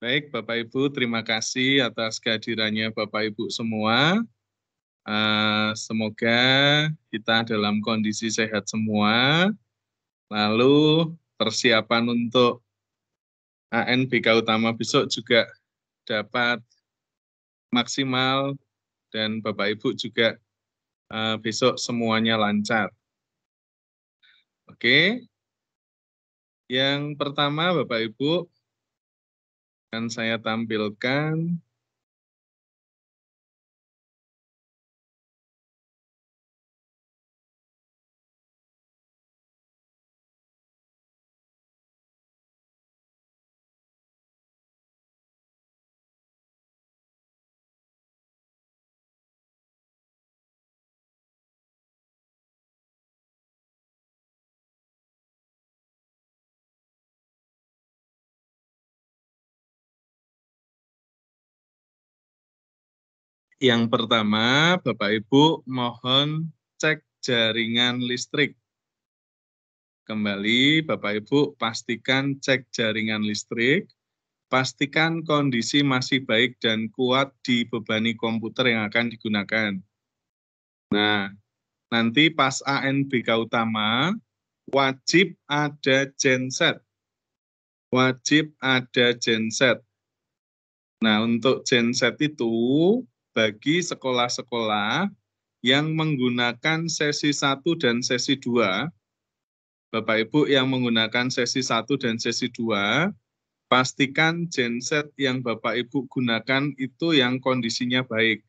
Baik, Bapak Ibu, terima kasih atas kehadirannya Bapak Ibu semua. Semoga kita dalam kondisi sehat semua, lalu persiapan untuk ANBK Utama besok juga dapat maksimal dan Bapak Ibu juga besok semuanya lancar. Oke, yang pertama Bapak Ibu akan saya tampilkan yang pertama, Bapak Ibu mohon cek jaringan listrik. Kembali, Bapak Ibu pastikan cek jaringan listrik, pastikan kondisi masih baik dan kuat dibebani komputer yang akan digunakan. Nah, nanti pas ANBK utama, wajib ada genset. Wajib ada genset. Nah, untuk genset itu bagi sekolah-sekolah yang menggunakan sesi 1 dan sesi 2, Bapak Ibu yang menggunakan sesi 1 dan sesi 2, pastikan genset yang Bapak Ibu gunakan itu yang kondisinya baik.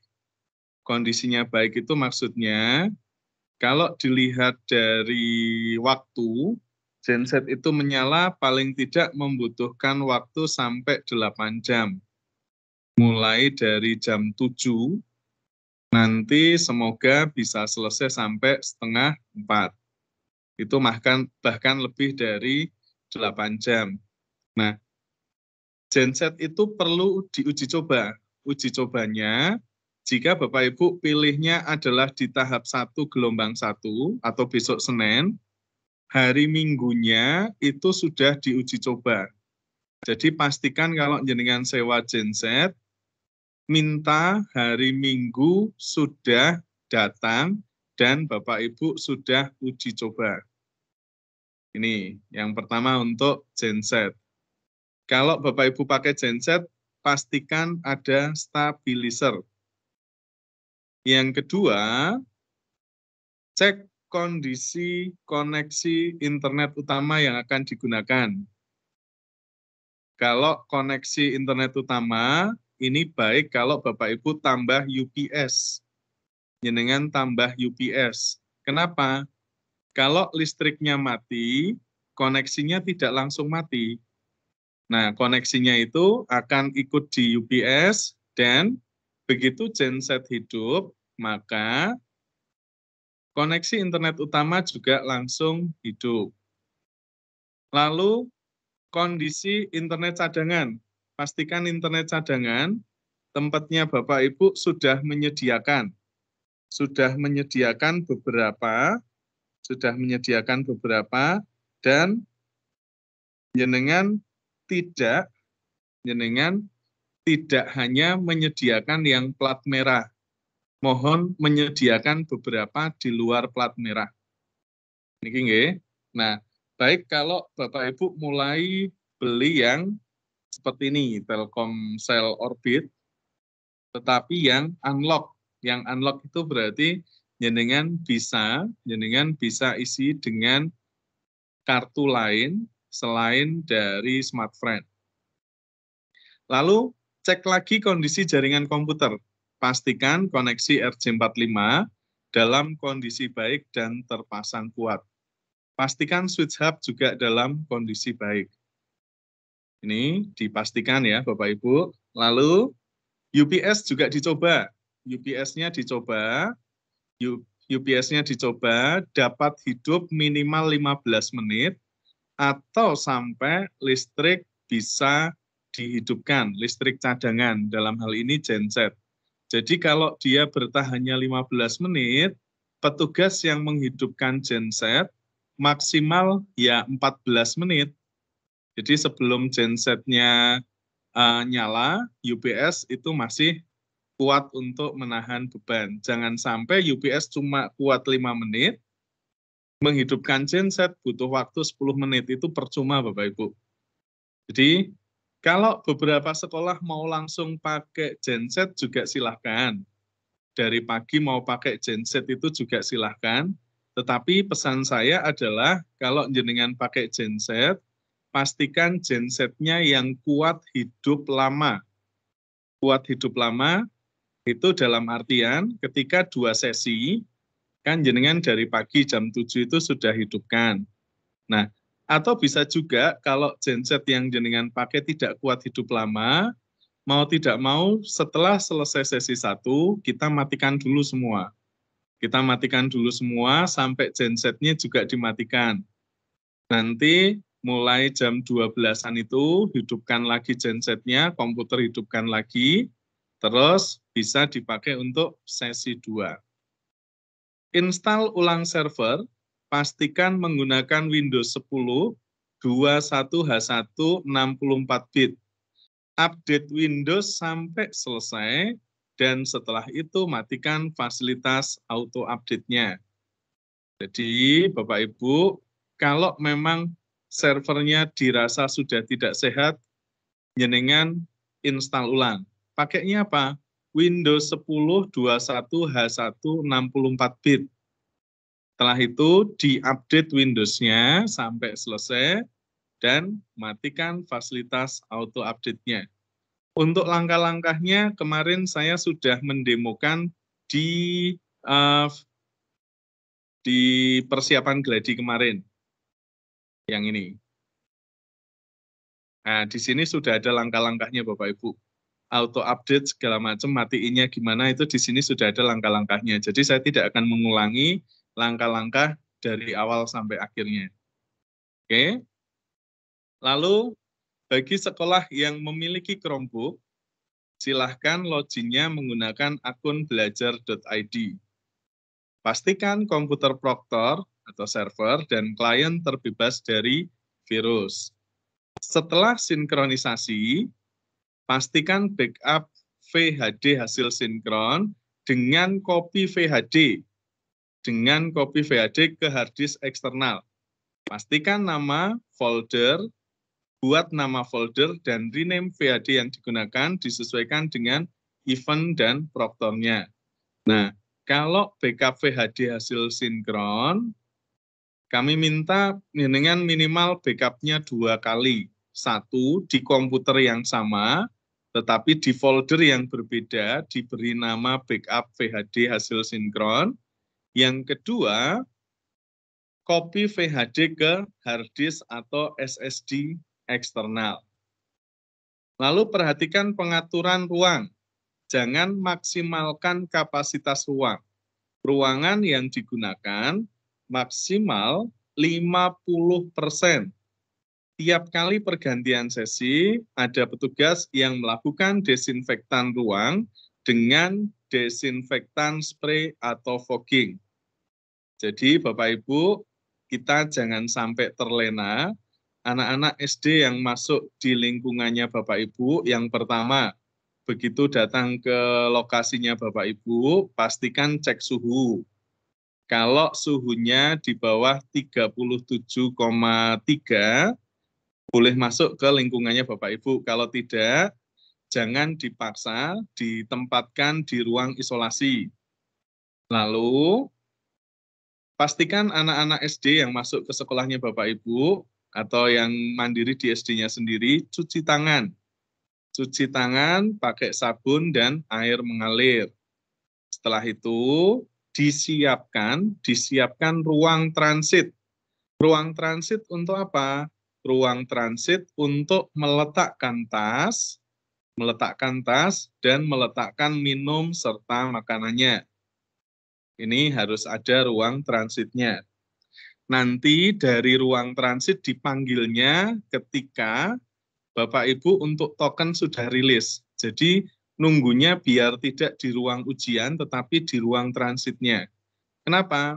Kondisinya baik itu maksudnya, kalau dilihat dari waktu, genset itu menyala paling tidak membutuhkan waktu sampai 8 jam. Mulai dari jam 7, nanti semoga bisa selesai sampai setengah 4. Itu bahkan lebih dari 8 jam. Nah, genset itu perlu diuji coba. Uji cobanya, jika Bapak Ibu pilihnya adalah di tahap 1 gelombang 1 atau besok Senin, hari Minggunya itu sudah diuji coba. Jadi pastikan kalau jenengan sewa genset, minta hari Minggu sudah datang dan Bapak Ibu sudah uji coba. Ini yang pertama untuk genset. Kalau Bapak Ibu pakai genset, pastikan ada stabilizer. Yang kedua, cek kondisi koneksi internet utama yang akan digunakan. Kalau koneksi internet utama, ini baik kalau Bapak Ibu tambah UPS. Jenengan tambah UPS. Kenapa? Kalau listriknya mati, koneksinya tidak langsung mati. Nah, koneksinya itu akan ikut di UPS dan begitu genset hidup, maka koneksi internet utama juga langsung hidup. Lalu, kondisi internet cadangan. Pastikan internet cadangan, tempatnya Bapak Ibu sudah menyediakan. Sudah menyediakan beberapa, dan jenengan tidak hanya menyediakan yang plat merah. Mohon menyediakan beberapa di luar plat merah. Niki nggih. Nah, baik kalau Bapak Ibu mulai beli yang seperti ini, Telkomsel Orbit, tetapi yang unlock. Yang unlock itu berarti jenengan bisa isi dengan kartu lain selain dari smartphone. Lalu cek lagi kondisi jaringan komputer. Pastikan koneksi RJ45 dalam kondisi baik dan terpasang kuat. Pastikan switch hub juga dalam kondisi baik. Ini dipastikan ya Bapak Ibu. Lalu UPS juga dicoba. UPS-nya dicoba dapat hidup minimal 15 menit atau sampai listrik bisa dihidupkan, listrik cadangan, dalam hal ini genset. Jadi kalau dia bertahannya 15 menit, petugas yang menghidupkan genset maksimal ya 14 menit. Jadi sebelum gensetnya nyala, UPS itu masih kuat untuk menahan beban. Jangan sampai UPS cuma kuat 5 menit, menghidupkan genset butuh waktu 10 menit, itu percuma Bapak Ibu. Jadi kalau beberapa sekolah mau langsung pakai genset juga silahkan. Dari pagi mau pakai genset itu juga silahkan. Tetapi pesan saya adalah kalau jenengan pakai genset, pastikan gensetnya yang kuat hidup lama. Kuat hidup lama itu dalam artian ketika 2 sesi, kan jenengan dari pagi jam 7 itu sudah hidupkan. Nah, atau bisa juga kalau genset yang jenengan pakai tidak kuat hidup lama, mau tidak mau setelah selesai sesi 1, kita matikan dulu semua. Kita matikan dulu semua sampai gensetnya juga dimatikan. Nanti mulai jam 12-an itu hidupkan lagi gensetnya, komputer hidupkan lagi, terus bisa dipakai untuk sesi 2. Install ulang server, pastikan menggunakan Windows 10 21H1 64 bit. Update Windows sampai selesai, dan setelah itu matikan fasilitas auto update-nya. Jadi Bapak Ibu, kalau memang servernya dirasa sudah tidak sehat, jenengan install ulang. Pakainya apa? Windows 10 21H1 64 bit. Setelah itu diupdate Windows-nya sampai selesai dan matikan fasilitas auto update-nya. Untuk langkah-langkahnya kemarin saya sudah mendemokan di persiapan gladi kemarin. Yang ini. Nah, di sini sudah ada langkah-langkahnya Bapak Ibu. Auto update segala macam, matiinnya gimana, itu di sini sudah ada langkah-langkahnya. Jadi saya tidak akan mengulangi langkah-langkah dari awal sampai akhirnya. Oke. Lalu bagi sekolah yang memiliki Chromebook, silahkan loginnya menggunakan akun belajar.id. Pastikan komputer proktor atau server dan klien terbebas dari virus. Setelah sinkronisasi, pastikan backup VHD hasil sinkron dengan kopi VHD ke harddisk eksternal. Pastikan nama folder, buat nama folder dan rename VHD yang digunakan disesuaikan dengan event dan proktornya. Nah, kalau backup VHD hasil sinkron, kami minta dengan minimal backupnya 2 kali. 1 di komputer yang sama, tetapi di folder yang berbeda diberi nama backup VHD hasil sinkron. Yang kedua, copy VHD ke harddisk atau SSD eksternal. Lalu perhatikan pengaturan ruang. Jangan maksimalkan kapasitas ruang. Ruangan yang digunakan maksimal 50%. Tiap kali pergantian sesi, ada petugas yang melakukan desinfektan ruang dengan desinfektan spray atau fogging. Jadi Bapak Ibu, kita jangan sampai terlena. Anak-anak SD yang masuk di lingkungannya Bapak Ibu, yang pertama, begitu datang ke lokasinya Bapak Ibu, pastikan cek suhu. Kalau suhunya di bawah 37,3, boleh masuk ke lingkungannya Bapak Ibu. Kalau tidak, jangan dipaksa ditempatkan di ruang isolasi. Lalu, pastikan anak-anak SD yang masuk ke sekolahnya Bapak Ibu, atau yang mandiri di SD-nya sendiri, cuci tangan. Cuci tangan pakai sabun dan air mengalir. Setelah itu, disiapkan ruang transit. Ruang transit untuk apa? Ruang transit untuk meletakkan tas dan meletakkan minum serta makanannya. Ini harus ada ruang transitnya. Nanti dari ruang transit dipanggilnya ketika Bapak Ibu untuk token sudah rilis. Jadi nunggunya biar tidak di ruang ujian tetapi di ruang transitnya. Kenapa?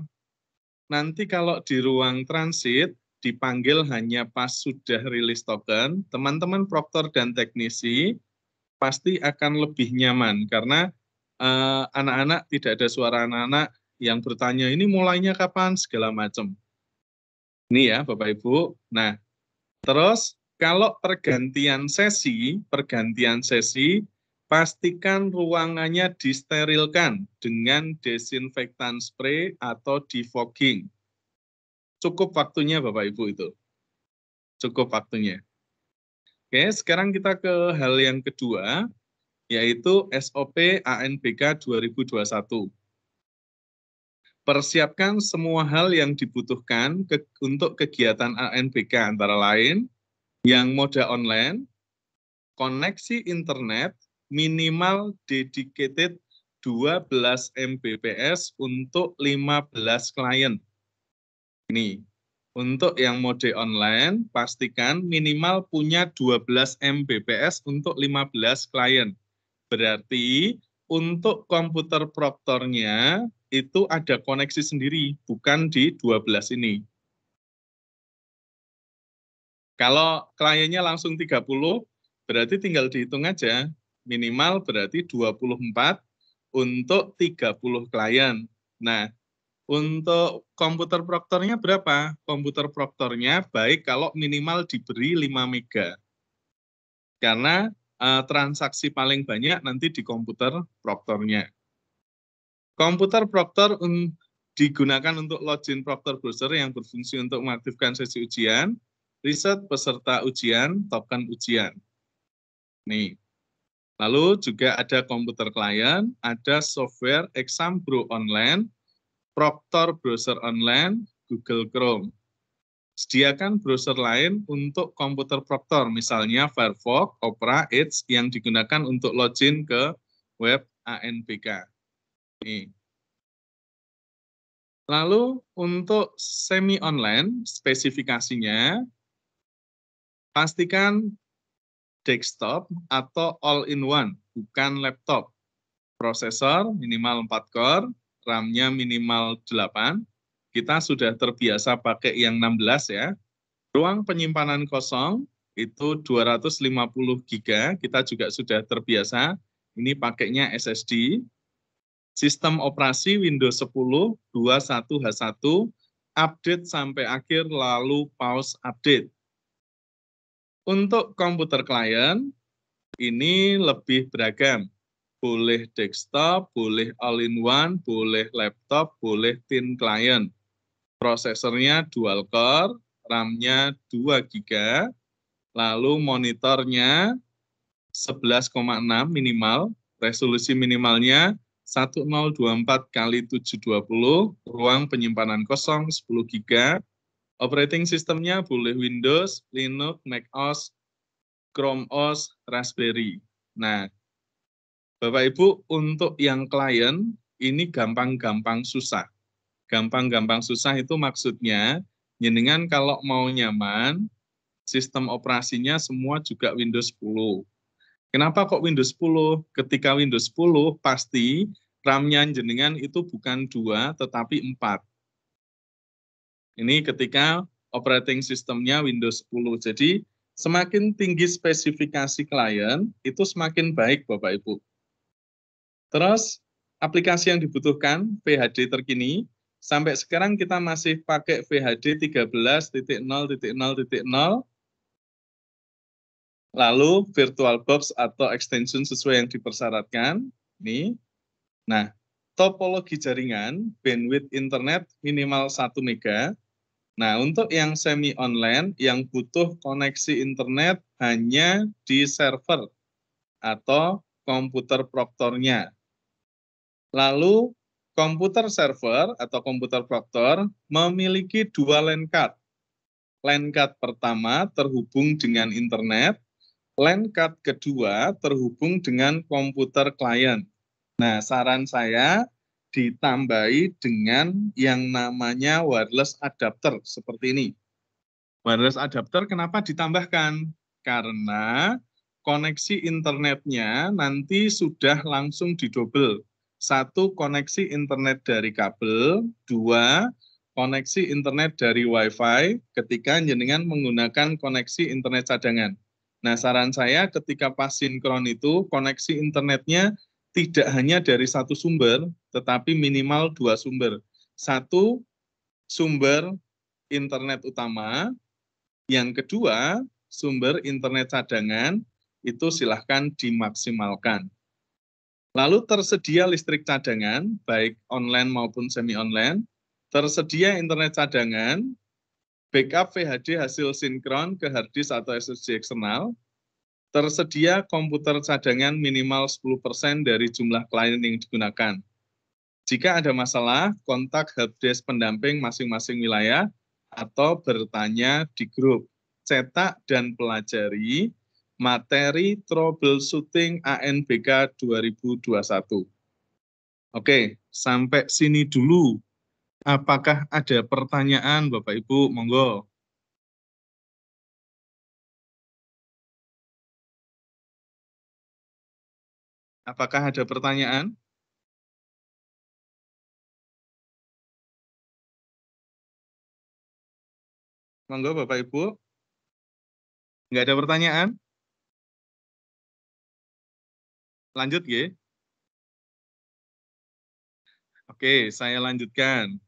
Nanti kalau di ruang transit dipanggil hanya pas sudah rilis token, teman-teman proktor dan teknisi pasti akan lebih nyaman karena anak-anak tidak ada suara anak-anak yang bertanya ini mulainya kapan segala macam. Ini ya Bapak Ibu. Nah, terus kalau pergantian sesi, pastikan ruangannya disterilkan dengan desinfektan spray atau defogging. Cukup waktunya Bapak Ibu itu. Cukup waktunya. Oke, sekarang kita ke hal yang kedua, yaitu SOP ANBK 2021. Persiapkan semua hal yang dibutuhkan untuk kegiatan ANBK antara lain yang moda online, koneksi internet, minimal dedicated 12 Mbps untuk 15 klien. Ini, untuk yang mode online, pastikan minimal punya 12 Mbps untuk 15 klien. Berarti untuk komputer proktornya itu ada koneksi sendiri, bukan di 12 ini. Kalau kliennya langsung 30, berarti tinggal dihitung aja. Minimal berarti 24 untuk 30 klien. Nah, untuk komputer proktornya berapa? Komputer proktornya baik kalau minimal diberi 5 mega. Karena transaksi paling banyak nanti di komputer proktornya. Komputer proktor digunakan untuk login proktor browser yang berfungsi untuk mengaktifkan sesi ujian, riset peserta ujian, token ujian. Nih. Lalu juga ada komputer klien, ada software exam bro online, proktor browser online, Google Chrome. Sediakan browser lain untuk komputer proktor, misalnya Firefox, Opera, Edge yang digunakan untuk login ke web ANBK. Nih. Lalu untuk semi online, spesifikasinya pastikan desktop atau all-in-one, bukan laptop. Prosesor minimal 4 core, RAM-nya minimal 8. Kita sudah terbiasa pakai yang 16 ya. Ruang penyimpanan kosong itu 250 GB, kita juga sudah terbiasa. Ini pakainya SSD. Sistem operasi Windows 10 21H1, update sampai akhir lalu pause update. Untuk komputer klien, ini lebih beragam. Boleh desktop, boleh all-in-one, boleh laptop, boleh thin client. Prosesornya dual core, RAM-nya 2 GB, lalu monitornya 11,6 minimal, resolusi minimalnya 1024 x 720, ruang penyimpanan kosong 10 GB, operating sistemnya boleh Windows, Linux, macOS, Chrome OS, Raspberry. Nah, Bapak Ibu, untuk yang klien ini gampang-gampang susah. Gampang-gampang susah itu maksudnya, jenengan kalau mau nyaman, sistem operasinya semua juga Windows 10. Kenapa kok Windows 10? Ketika Windows 10 pasti RAM-nya jenengan itu bukan 2 tetapi 4. Ini ketika operating sistemnya Windows 10. Jadi semakin tinggi spesifikasi klien itu semakin baik Bapak Ibu. Terus aplikasi yang dibutuhkan VHD terkini. Sampai sekarang kita masih pakai VHD 13.0.0.0. Lalu VirtualBox atau extension sesuai yang dipersyaratkan. Ini. Nah, topologi jaringan, bandwidth internet minimal 1 mega. Nah, untuk yang semi online yang butuh koneksi internet hanya di server atau komputer proktornya. Lalu komputer server atau komputer proktor memiliki 2 LAN card. LAN card pertama terhubung dengan internet, LAN card kedua terhubung dengan komputer klien. Nah, saran saya ditambahi dengan yang namanya wireless adapter seperti ini. Wireless adapter kenapa ditambahkan? Karena koneksi internetnya nanti sudah langsung didobel. 1, koneksi internet dari kabel, 2, koneksi internet dari Wi-Fi ketika jenengan menggunakan koneksi internet cadangan. Nah, saran saya ketika pas sinkron itu koneksi internetnya tidak hanya dari satu sumber, tetapi minimal 2 sumber. Satu sumber internet utama, yang kedua sumber internet cadangan, itu silahkan dimaksimalkan. Lalu tersedia listrik cadangan, baik online maupun semi-online, tersedia internet cadangan, backup VHD hasil sinkron ke harddisk atau SSD eksternal, tersedia komputer cadangan minimal 10% dari jumlah klien yang digunakan. Jika ada masalah, kontak helpdesk pendamping masing-masing wilayah atau bertanya di grup. Cetak dan pelajari materi troubleshooting ANBK 2021. Oke, sampai sini dulu. Apakah ada pertanyaan, Bapak Ibu? Monggo. Apakah ada pertanyaan? Monggo, Bapak Ibu. Nggak ada pertanyaan? Lanjut, ya. Oke, saya lanjutkan.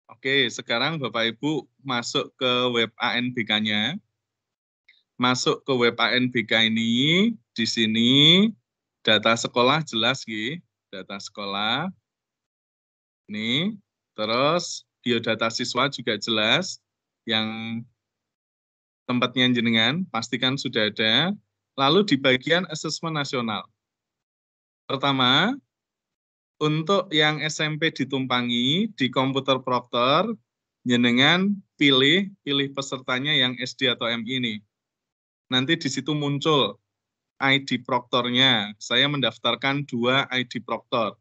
Oke, sekarang Bapak Ibu masuk ke web ANBK-nya. Masuk ke web ANBK ini, di sini data sekolah jelas, ya. Data sekolah. Ini, terus biodata siswa juga jelas. Yang tempatnya jenengan, pastikan sudah ada. Lalu di bagian asesmen nasional. Pertama, untuk yang SMP ditumpangi di komputer Proctor, jenengan pilih pesertanya yang SD atau MI ini. Nanti di situ muncul ID Proctornya. Saya mendaftarkan 2 ID Proctor.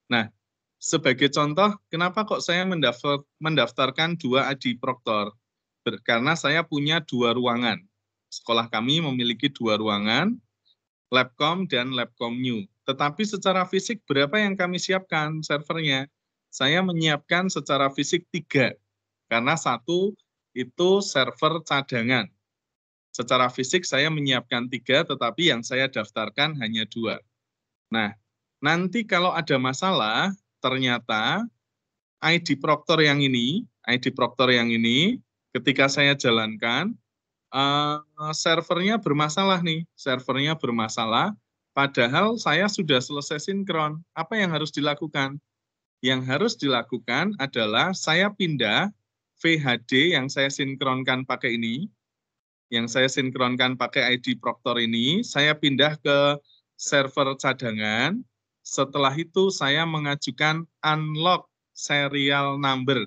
Nah, sebagai contoh, kenapa kok saya mendaftarkan 2 ID Proctor? Karena saya punya 2 ruangan. Sekolah kami memiliki 2 ruangan, Labcom dan Labcom New. Tetapi secara fisik berapa yang kami siapkan servernya? Saya menyiapkan secara fisik 3, karena 1 itu server cadangan. Secara fisik saya menyiapkan 3, tetapi yang saya daftarkan hanya 2. Nah, nanti kalau ada masalah, ternyata ID Proctor yang ini, ketika saya jalankan, servernya bermasalah nih, padahal saya sudah selesai sinkron. Apa yang harus dilakukan? Yang harus dilakukan adalah saya pindah VHD yang saya sinkronkan pakai ini, ID Proctor ini, saya pindah ke server cadangan. Setelah itu saya mengajukan unlock serial number.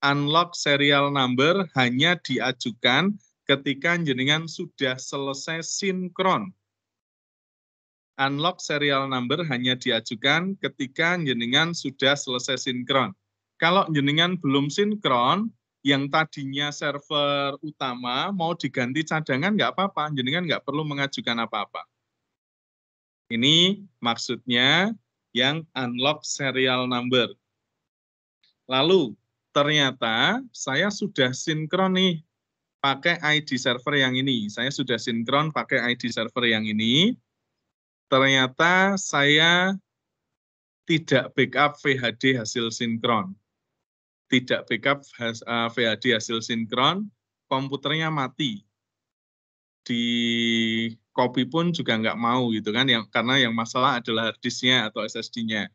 Unlock serial number hanya diajukan ketika jenengan sudah selesai sinkron. Unlock serial number hanya diajukan ketika jenengan sudah selesai sinkron. Kalau jenengan belum sinkron, yang tadinya server utama mau diganti cadangan nggak apa-apa, jenengan nggak perlu mengajukan apa-apa. Ini maksudnya yang unlock serial number. Lalu ternyata saya sudah sinkron nih pakai ID server yang ini. Ternyata saya tidak backup VHD hasil sinkron. Komputernya mati. Di copy pun juga nggak mau gitu kan, karena yang masalah adalah harddisknya atau SSD-nya.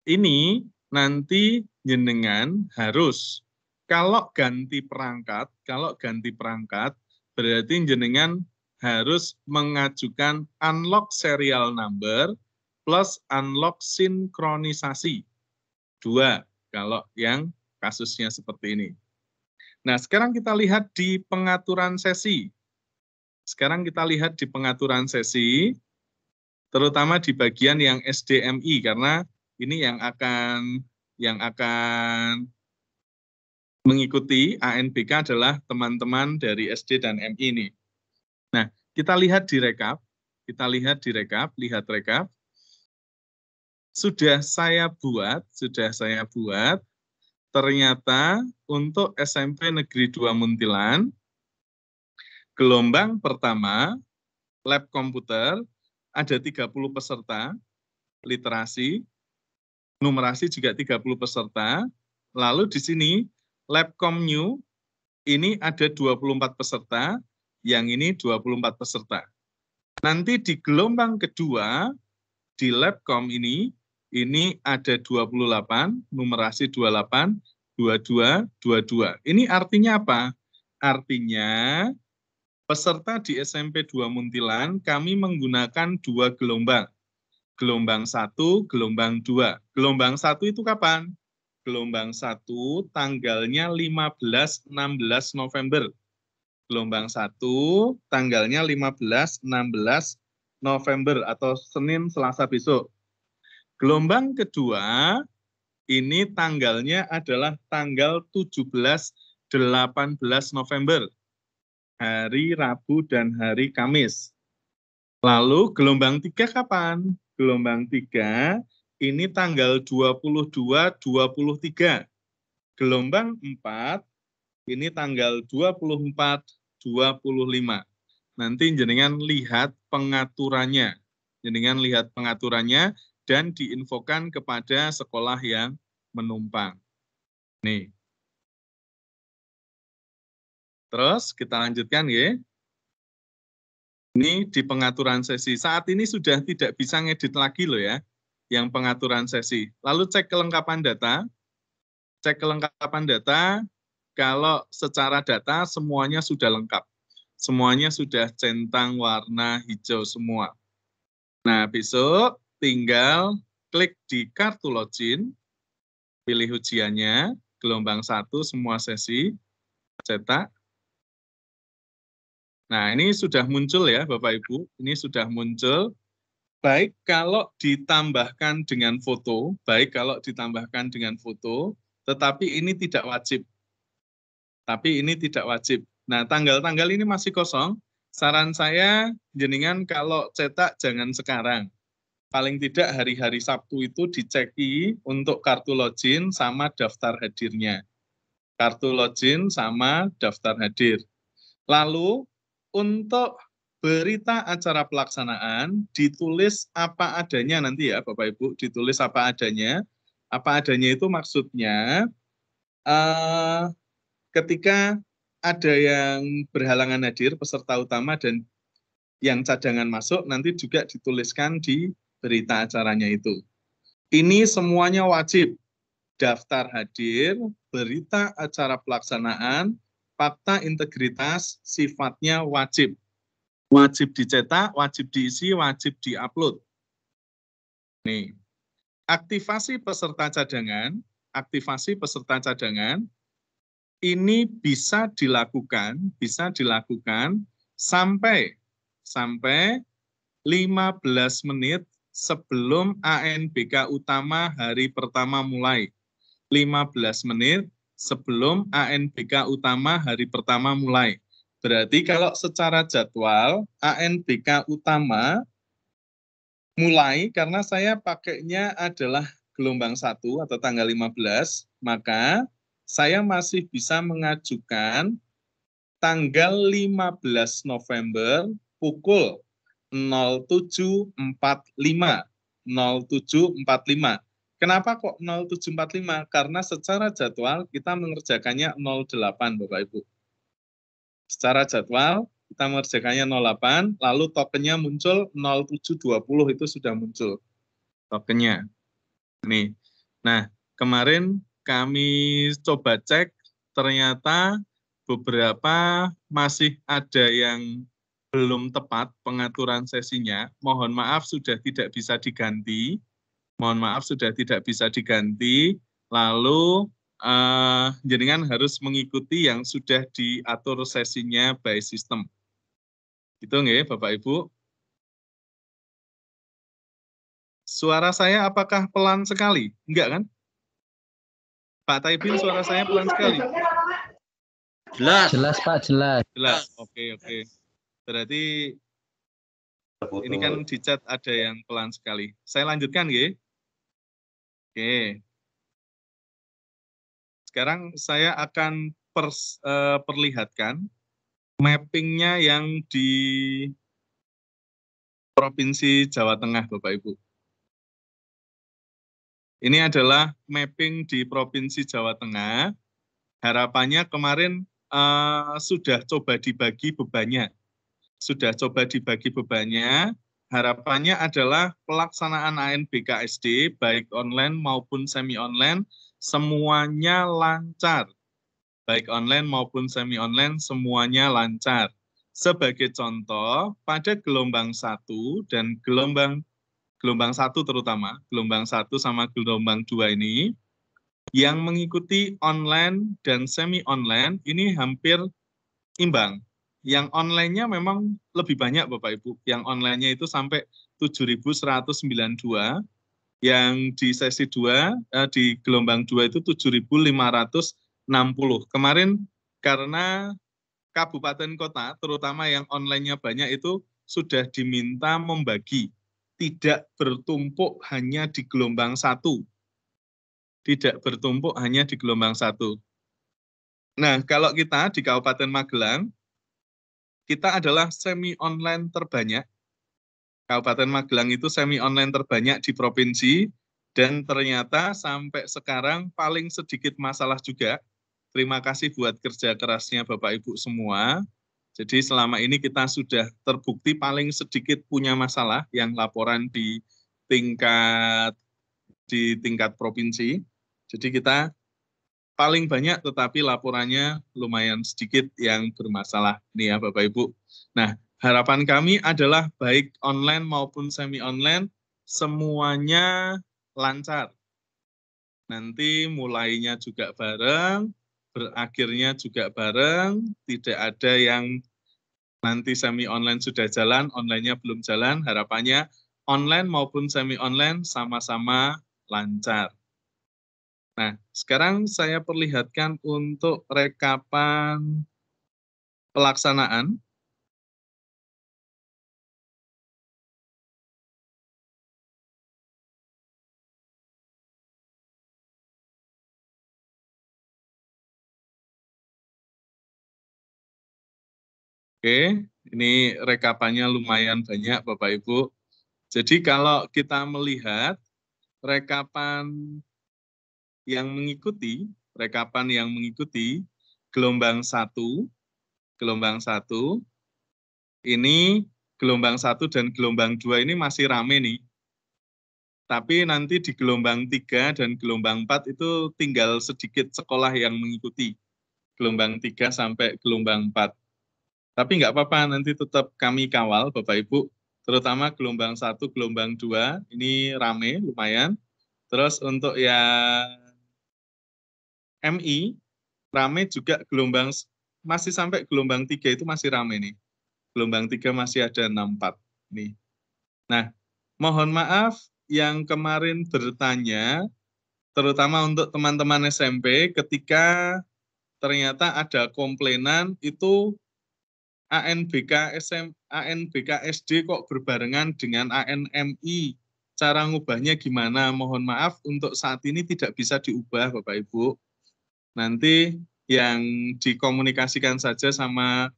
Ini nanti jenengan harus, kalau ganti perangkat berarti jenengan harus mengajukan unlock serial number plus unlock sinkronisasi. 2, kalau yang kasusnya seperti ini. Nah, sekarang kita lihat di pengaturan sesi. Terutama di bagian yang SDMI, karena ini yang akan mengikuti ANBK adalah teman-teman dari SD dan MI ini. Nah, kita lihat di rekap. Kita lihat di rekap, lihat rekap. Sudah saya buat, ternyata untuk SMP Negeri 2 Muntilan, gelombang pertama, lab komputer, ada 30 peserta, literasi, numerasi juga 30 peserta, lalu di sini lab komnew, ini ada 24 peserta, yang ini 24 peserta. Nanti di gelombang kedua, di Labcom ini ada 28, numerasi 28, 22, 22. Ini artinya apa? Artinya peserta di SMP 2 Muntilan kami menggunakan 2 gelombang. Gelombang 1, gelombang 2. Gelombang 1 itu kapan? Gelombang 1 tanggalnya 15-16 November. Gelombang 1 tanggalnya 15-16 November atau Senin Selasa besok. Gelombang kedua ini tanggalnya adalah tanggal 17-18 November. Hari Rabu dan hari Kamis. Lalu gelombang 3 kapan? Gelombang 3 ini tanggal 22-23. Gelombang 4 ini tanggal 24-25. Nanti jenengan lihat pengaturannya. Jenengan lihat pengaturannya dan diinfokan kepada sekolah yang menumpang. Nih. Terus kita lanjutkan ya. Ini di pengaturan sesi. Saat ini sudah tidak bisa ngedit lagi loh ya, yang pengaturan sesi. Lalu cek kelengkapan data. Cek kelengkapan data, kalau secara data semuanya sudah lengkap. Semuanya sudah centang warna hijau semua. Nah, besok tinggal klik di kartu login, pilih ujiannya, gelombang 1 semua sesi, cetak. Nah, ini sudah muncul ya Bapak Ibu, ini sudah muncul. Baik kalau ditambahkan dengan foto, tetapi ini tidak wajib. Nah, tanggal-tanggal ini masih kosong. Saran saya, jenengan kalau cetak jangan sekarang. Paling tidak hari-hari Sabtu itu diceki untuk kartu login sama daftar hadirnya. Kartu login sama daftar hadir. Lalu, untuk berita acara pelaksanaan ditulis apa adanya nanti ya Bapak Ibu, ditulis apa adanya. Apa adanya itu maksudnya ketika ada yang berhalangan hadir peserta utama dan yang cadangan masuk nanti juga dituliskan di berita acaranya itu. Ini semuanya wajib. Daftar hadir, berita acara pelaksanaan, fakta integritas sifatnya wajib. Wajib dicetak, wajib diisi, wajib diupload. Nih, aktivasi peserta cadangan ini bisa dilakukan sampai 15 menit sebelum ANBK utama hari pertama mulai. 15 menit sebelum ANBK utama hari pertama mulai. Berarti kalau secara jadwal ANBK utama mulai karena saya pakainya adalah gelombang 1 atau tanggal 15, maka saya masih bisa mengajukan tanggal 15 November pukul 07.45. 07.45. Kenapa kok 07.45? Karena secara jadwal kita mengerjakannya 08, Bapak Ibu. Secara jadwal kita mengerjakannya 08, lalu tokennya muncul 07.20 itu sudah muncul tokennya. Nih. Nah, kemarin kami coba cek, ternyata beberapa masih ada yang belum tepat pengaturan sesinya. Mohon maaf sudah tidak bisa diganti. Lalu jenengan harus mengikuti yang sudah diatur sesinya by system. Itu nggih, Bapak Ibu. Suara saya apakah pelan sekali? Enggak kan? Pak Taibin, suara saya pelan sekali. Jelas. Jelas, Pak, jelas. Jelas. Oke. Berarti Ini kan di chat ada yang pelan sekali. Saya lanjutkan, nggih. Oke. Sekarang saya akan perlihatkan mappingnya yang di Provinsi Jawa Tengah, Bapak Ibu. Ini adalah mapping di Provinsi Jawa Tengah. Harapannya kemarin sudah coba dibagi bebannya. Harapannya adalah pelaksanaan ANBKSD, baik online maupun semi-online, semuanya lancar. Baik online maupun semi-online, semuanya lancar. Sebagai contoh, pada gelombang 1 dan gelombang 1 terutama, gelombang 1 sama gelombang 2 ini, yang mengikuti online dan semi-online ini hampir imbang. Yang online-nya memang lebih banyak Bapak Ibu. Yang online-nya itu sampai 7.192, yang di sesi 2, di gelombang 2 itu 7.560. Kemarin karena kabupaten kota, terutama yang online-nya banyak itu sudah diminta membagi. Tidak bertumpuk hanya di gelombang 1. Tidak bertumpuk hanya di gelombang 1. Nah, kalau kita di Kabupaten Magelang, kita adalah semi-online terbanyak. Kabupaten Magelang itu semi-online terbanyak di provinsi, dan ternyata sampai sekarang paling sedikit masalah juga. Terima kasih buat kerja kerasnya Bapak Ibu semua. Jadi selama ini kita sudah terbukti paling sedikit punya masalah yang laporan di tingkat provinsi. Jadi kita paling banyak tetapi laporannya lumayan sedikit yang bermasalah nih ya Bapak Ibu. Nah, harapan kami adalah baik online maupun semi-online semuanya lancar. Nanti mulainya juga bareng, berakhirnya juga bareng, tidak ada yang nanti semi-online sudah jalan, online-nya belum jalan. Harapannya online maupun semi-online sama-sama lancar. Nah, sekarang saya perlihatkan untuk rekapan pelaksanaan. Oke, ini rekapannya lumayan banyak Bapak Ibu. Jadi kalau kita melihat rekapan yang mengikuti gelombang 1, ini gelombang 1 dan gelombang 2 ini masih rame nih. Tapi nanti di gelombang 3 dan gelombang 4 itu tinggal sedikit sekolah yang mengikuti. Gelombang 3 sampai gelombang 4. Tapi nggak apa-apa, nanti tetap kami kawal Bapak Ibu. Terutama gelombang 1, gelombang 2, ini rame lumayan. Terus untuk yang MI, rame juga gelombang, masih sampai gelombang 3 itu masih rame nih. Gelombang 3 masih ada 64 nih. Nah, mohon maaf yang kemarin bertanya, terutama untuk teman-teman SMP, ketika ternyata ada komplainan itu ANBK SD kok berbarengan dengan ANMI. Cara ngubahnya gimana? Mohon maaf, untuk saat ini tidak bisa diubah Bapak Ibu. Nanti yang dikomunikasikan saja sama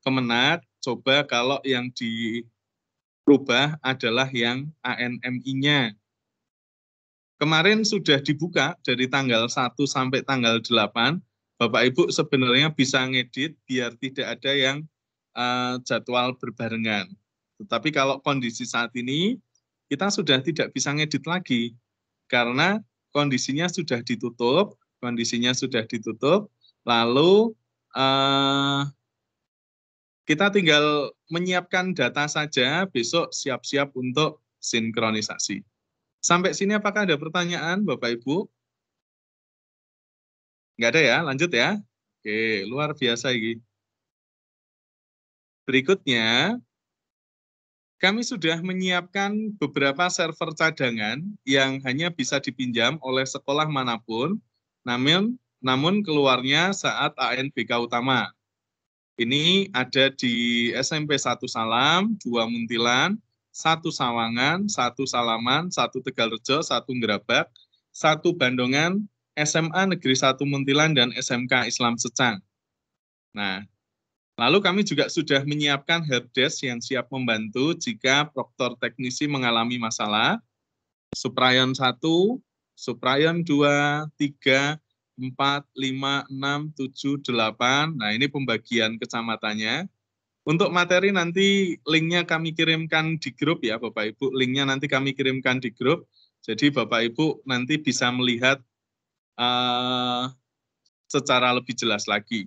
Kemenak, coba kalau yang dirubah adalah yang ANMI-nya. Kemarin sudah dibuka dari tanggal 1 sampai tanggal 8, Bapak Ibu sebenarnya bisa ngedit biar tidak ada yang jadwal berbarengan. Tetapi kalau kondisi saat ini, kita sudah tidak bisa ngedit lagi, karena kondisinya sudah ditutup, lalu kita tinggal menyiapkan data saja, besok siap-siap untuk sinkronisasi. Sampai sini apakah ada pertanyaan Bapak Ibu? Nggak ada ya, lanjut ya. Oke, luar biasa ini. Berikutnya, kami sudah menyiapkan beberapa server cadangan yang hanya bisa dipinjam oleh sekolah manapun, namun keluarnya saat ANBK utama. Ini ada di SMP 1 Salam, 2 Muntilan, 1 Sawangan, 1 Salaman, 1 Tegalrejo, 1 Gerabak, 1 Bandongan, SMA Negeri 1 Muntilan, dan SMK Islam Secang. Nah, lalu kami juga sudah menyiapkan helpdesk yang siap membantu jika proktor teknisi mengalami masalah. Suprayon 1, Suprayon 2, 3, 4, 5, 6, 7, 8. Nah, ini pembagian kecamatannya. Untuk materi nanti linknya kami kirimkan di grup ya Bapak Ibu. Linknya nanti kami kirimkan di grup. Jadi Bapak Ibu nanti bisa melihat secara lebih jelas lagi.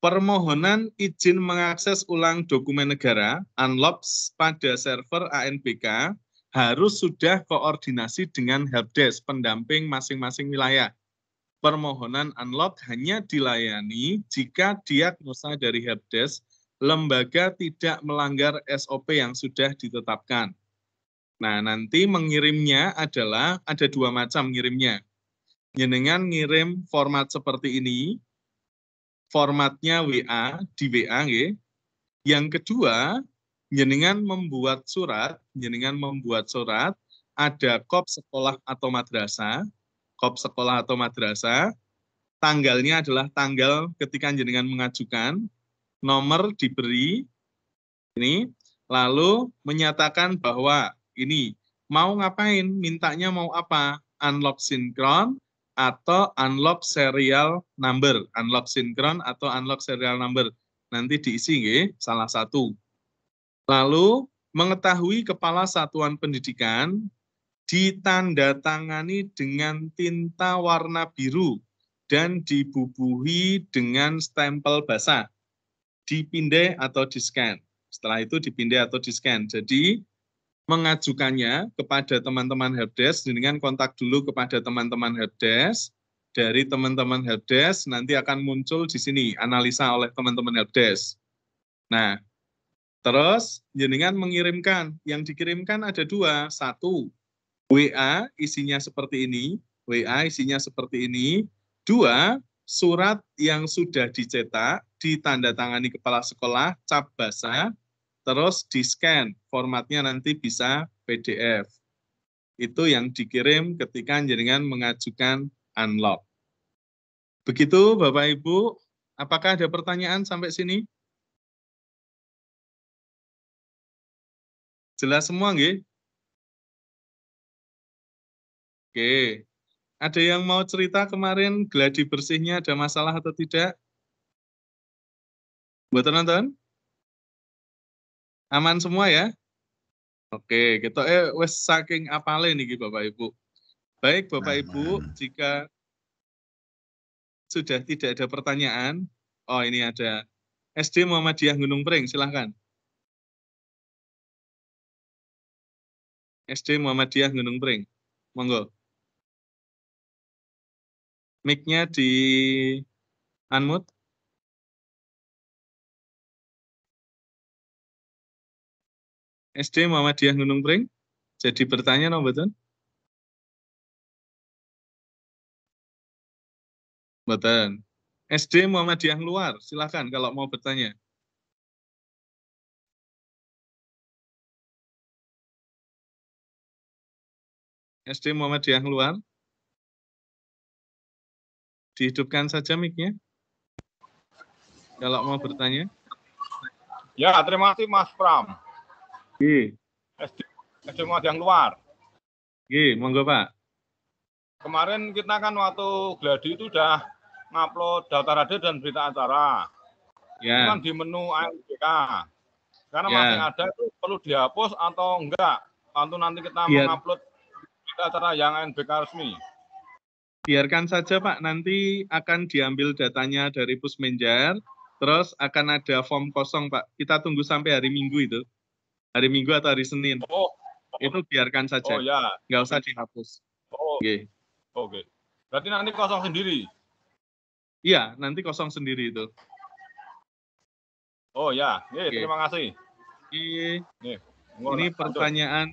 Permohonan izin mengakses ulang dokumen negara unlocks pada server ANBK harus sudah koordinasi dengan helpdesk pendamping masing-masing wilayah. Permohonan unlock hanya dilayani jika diagnosa dari helpdesk lembaga tidak melanggar SOP yang sudah ditetapkan. Nah, nanti mengirimnya adalah ada 2 macam ngirimnya. Jenengan ngirim format seperti ini, formatnya WA, di WA nggih. Yang kedua, jenengan membuat surat ada kop sekolah atau madrasah, tanggalnya adalah tanggal ketika jenengan mengajukan, nomor diberi, ini, lalu menyatakan bahwa ini, mau ngapain, mintanya mau apa, unlock sinkron, atau unlock serial number, nanti diisi nggih, salah satu. Lalu mengetahui kepala satuan pendidikan ditandatangani dengan tinta warna biru dan dibubuhi dengan stempel basah, dipindai atau di-scan. Setelah itu dipindai atau di-scan. Jadi mengajukannya kepada teman-teman helpdesk dengan kontak dulu kepada teman-teman helpdesk. Dari teman-teman helpdesk nanti akan muncul di sini analisa oleh teman-teman helpdesk. Nah, terus jenengan mengirimkan, yang dikirimkan ada 2, 1 WA isinya seperti ini, 2 surat yang sudah dicetak, ditandatangani kepala sekolah, cap basah, terus di-scan, formatnya nanti bisa PDF. Itu yang dikirim ketika jenengan mengajukan unlock. Begitu Bapak Ibu, apakah ada pertanyaan sampai sini? Jelas semua nggih? Oke. Ada yang mau cerita kemarin gladi bersihnya ada masalah atau tidak? Buat nonton? Aman semua ya? Oke, kita wes saking apale niki Bapak Ibu. Baik Bapak Ibu, jika sudah tidak ada pertanyaan, oh ini ada SD Muhammadiyah Gunung Pring, silahkan. SD Muhammadiyah Gunung Pring, monggo. Mic-nya di unmute. SD Muhammadiyah Gunung Pring, jadi bertanya no betul? Betul. SD Muhammadiyah luar, silahkan kalau mau bertanya. SD Muhammadiyah luar. Dihidupkan saja mic-nya. Kalau mau bertanya. Ya, terima kasih Mas Pram. SD Muhammadiyah luar. Monggo Pak. Kemarin kita kan waktu gladi itu udah ngupload daftar hadir dan berita acara. Ya. Itu kan di menu ANBK. Karena masih ada itu perlu dihapus atau enggak? Waktu nanti kita mengupload berita acara yang ANBK resmi. Biarkan saja Pak, nanti akan diambil datanya dari Pusmenjar, terus akan ada form kosong Pak. Kita tunggu sampai hari Minggu itu. Hari Minggu atau hari Senin. Itu biarkan saja. Oh ya. Nggak usah dihapus. Oke. Berarti nanti kosong sendiri? Iya, nanti kosong sendiri itu. Oh ya, terima kasih. Ini pertanyaan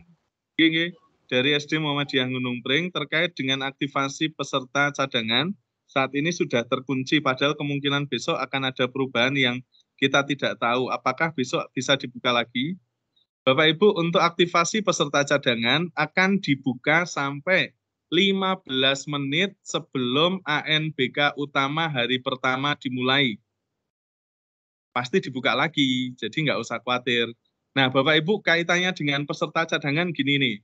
dari SD Muhammadiyah Gunung Pring terkait dengan aktivasi peserta cadangan. Saat ini sudah terkunci, padahal kemungkinan besok akan ada perubahan yang kita tidak tahu. Apakah besok bisa dibuka lagi? Bapak Ibu, untuk aktivasi peserta cadangan akan dibuka sampai 15 menit sebelum ANBK utama hari pertama dimulai. Pasti dibuka lagi, jadi nggak usah khawatir. Nah, Bapak Ibu, kaitannya dengan peserta cadangan gini nih.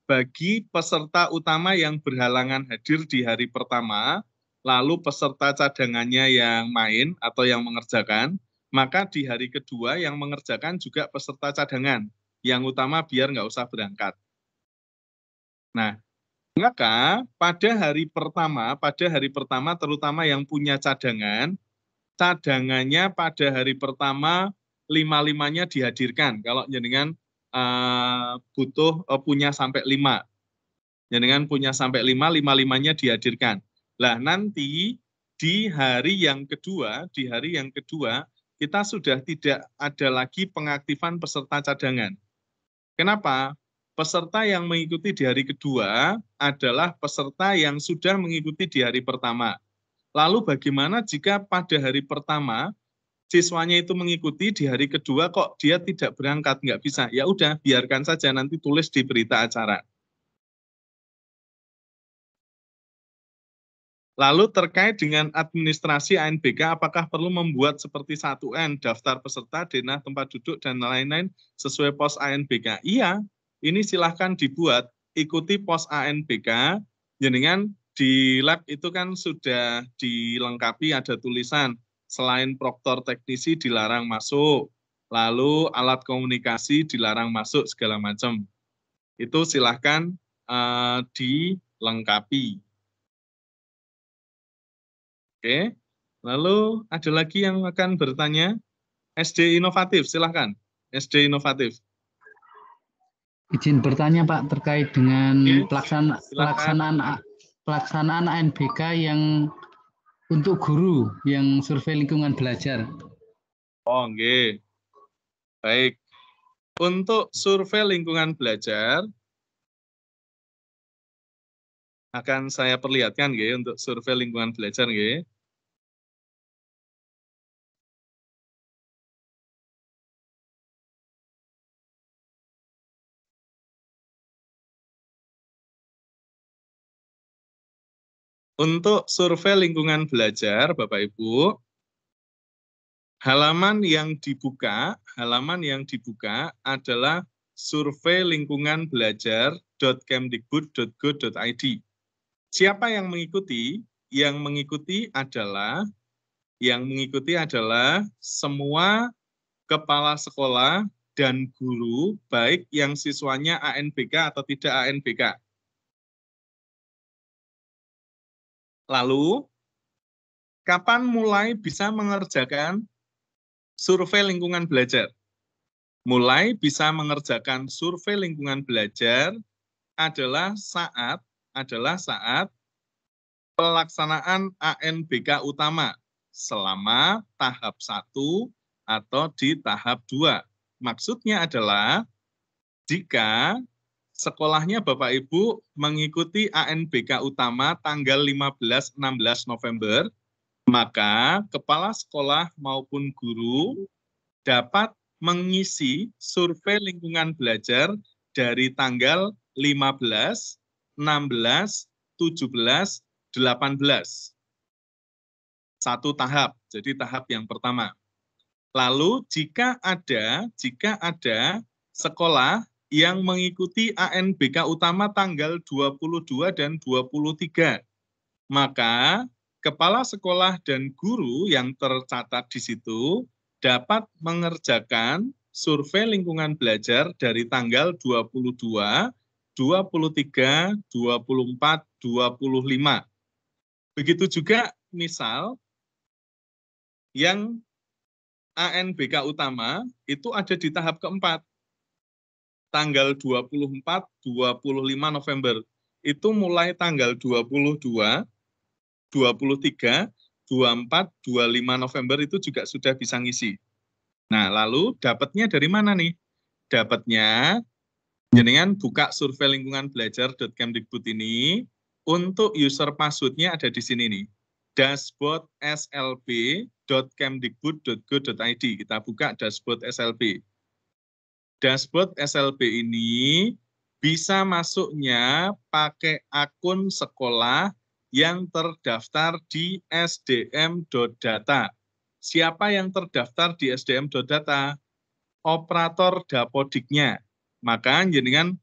Bagi peserta utama yang berhalangan hadir di hari pertama, lalu peserta cadangannya yang main atau yang mengerjakan, maka di hari kedua yang mengerjakan juga peserta cadangan. Yang utama biar nggak usah berangkat. Nah, maka pada hari pertama terutama yang punya cadangan, cadangannya pada hari pertama 5-5-nya dihadirkan. Kalau jenengan butuh punya sampai 5. Jenengan punya sampai 5, 5-5-nya dihadirkan. Lah nanti di hari yang kedua, kita sudah tidak ada lagi pengaktifan peserta cadangan. Kenapa? Peserta yang mengikuti di hari kedua adalah peserta yang sudah mengikuti di hari pertama. Lalu bagaimana jika pada hari pertama siswanya itu mengikuti, di hari kedua kok dia tidak berangkat, nggak bisa? Ya udah, biarkan saja, nanti tulis di berita acara. Lalu terkait dengan administrasi ANBK, apakah perlu membuat seperti 1N, daftar peserta, denah, tempat duduk, dan lain-lain sesuai pos ANBK? Iya, ini silahkan dibuat, ikuti pos ANBK, jenengan di lab itu kan sudah dilengkapi ada tulisan, selain proktor teknisi dilarang masuk, lalu alat komunikasi dilarang masuk, segala macam. Itu silahkan dilengkapi. Oke, lalu ada lagi yang akan bertanya? SD Inovatif, silahkan. SD Inovatif. Izin bertanya Pak terkait dengan Oke, pelaksanaan ANBK yang untuk guru yang survei lingkungan belajar. Oh, oke. Baik. Untuk survei lingkungan belajar akan saya perlihatkan nggih untuk survei lingkungan belajar nggih. Untuk survei lingkungan belajar, Bapak Ibu, halaman yang dibuka adalah survei lingkungan belajar.kemdikbud.go.id. Siapa yang mengikuti? Yang mengikuti adalah semua kepala sekolah dan guru, baik yang siswanya ANBK atau tidak ANBK. Lalu, kapan mulai bisa mengerjakan survei lingkungan belajar? Mulai bisa mengerjakan survei lingkungan belajar adalah saat pelaksanaan ANBK utama selama tahap 1 atau di tahap 2. Maksudnya adalah jika sekolahnya Bapak Ibu mengikuti ANBK utama tanggal 15-16 November, maka kepala sekolah maupun guru dapat mengisi survei lingkungan belajar dari tanggal 15, 16, 17, 18. Satu tahap, jadi tahap yang pertama. Lalu jika ada sekolah yang mengikuti ANBK utama tanggal 22 dan 23, maka kepala sekolah dan guru yang tercatat di situ dapat mengerjakan survei lingkungan belajar dari tanggal 22, 23, 24, 25. Begitu juga misal yang ANBK utama itu ada di tahap keempat, tanggal 24, 25 November. Itu mulai tanggal 22, 23, 24, 25 November itu juga sudah bisa ngisi. Nah, lalu dapatnya dari mana nih? Dapatnya, jenengan buka survei lingkungan belajar.kemdikbud ini, untuk user passwordnya ada di sini nih, dashboard slb.kemdikbud.go.id. Kita buka dashboard SLB. Dashboard SLB ini bisa masuknya pakai akun sekolah yang terdaftar di sdm.data. Siapa yang terdaftar di sdm.data? Operator dapodiknya. Maka jenengan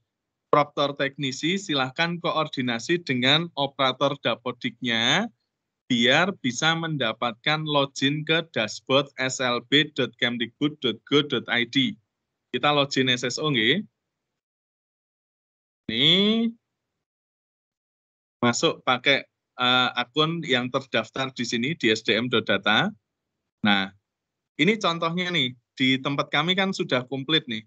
Proptor teknisi silahkan koordinasi dengan operator dapodiknya biar bisa mendapatkan login ke dashboard slb.kemdikbud.go.id. Kita login SSO nggih. Ini masuk pakai akun yang terdaftar di sini di sdm.data. Nah, ini contohnya nih, di tempat kami kan sudah komplit nih.